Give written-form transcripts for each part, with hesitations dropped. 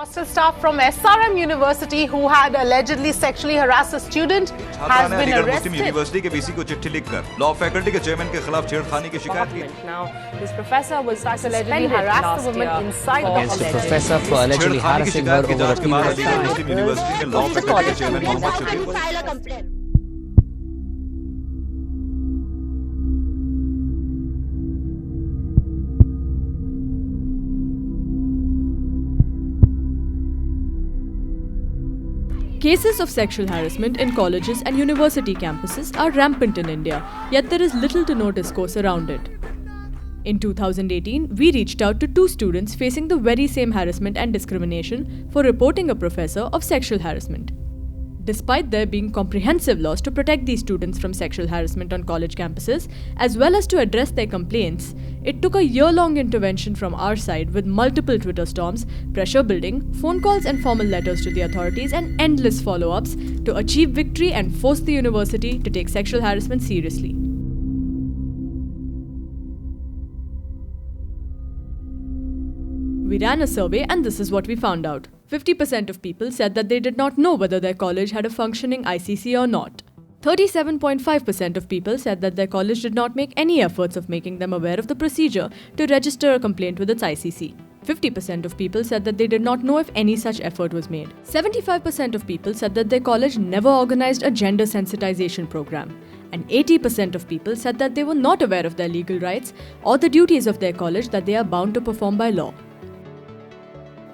Hostel staff from SRM University who had allegedly sexually harassed a student has been arrested. University के VC को चिट्ठी लिखकर law faculty के chairman के खिलाफ छेड़खानी की शिकायत की। Now, this professor was Allegedly harassed the woman inside the against the college. professor for allegedly harassing her over a period of time. University के लॉ फैकल्टी के चेयरमैन मोहम्मद शफीक को Cases of sexual harassment in colleges and university campuses are rampant in India, yet there is little to no discourse around it. In 2018, we reached out to 2 students facing the very same harassment and discrimination for reporting a professor of sexual harassment. Despite there being comprehensive laws to protect these students from sexual harassment on college campuses, as well as to address their complaints, it took a year-long intervention from our side with multiple Twitter storms, pressure building, phone calls and formal letters to the authorities and endless follow-ups to achieve victory and force the university to take sexual harassment seriously. We ran a survey and this is what we found out. 50% of people said that they did not know whether their college had a functioning ICC or not. 37.5% of people said that their college did not make any efforts of making them aware of the procedure to register a complaint with its ICC. 50% of people said that they did not know if any such effort was made. 75% of people said that their college never organized a gender sensitization program. And 80% of people said that they were not aware of their legal rights or the duties of their college that they are bound to perform by law.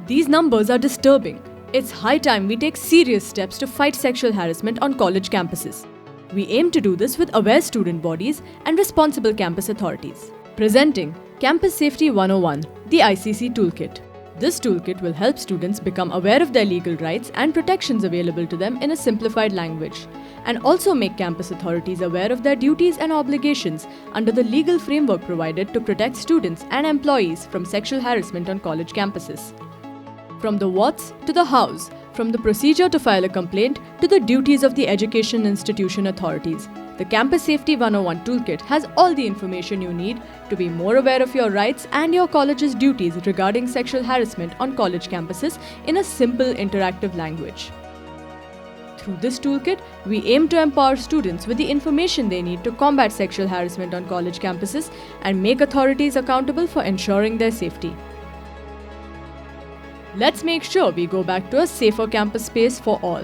These numbers are disturbing. It's high time we take serious steps to fight sexual harassment on college campuses. We aim to do this with aware student bodies and responsible campus authorities. Presenting Campus Safety 101, the ICC Toolkit. This toolkit will help students become aware of their legal rights and protections available to them in a simplified language, and also make campus authorities aware of their duties and obligations under the legal framework provided to protect students and employees from sexual harassment on college campuses. From the what's to the how's, from the procedure to file a complaint to the duties of the education institution authorities, the Campus Safety 101 Toolkit has all the information you need to be more aware of your rights and your college's duties regarding sexual harassment on college campuses in a simple interactive language. Through this toolkit, we aim to empower students with the information they need to combat sexual harassment on college campuses and make authorities accountable for ensuring their safety. Let's make sure we go back to a safer campus space for all.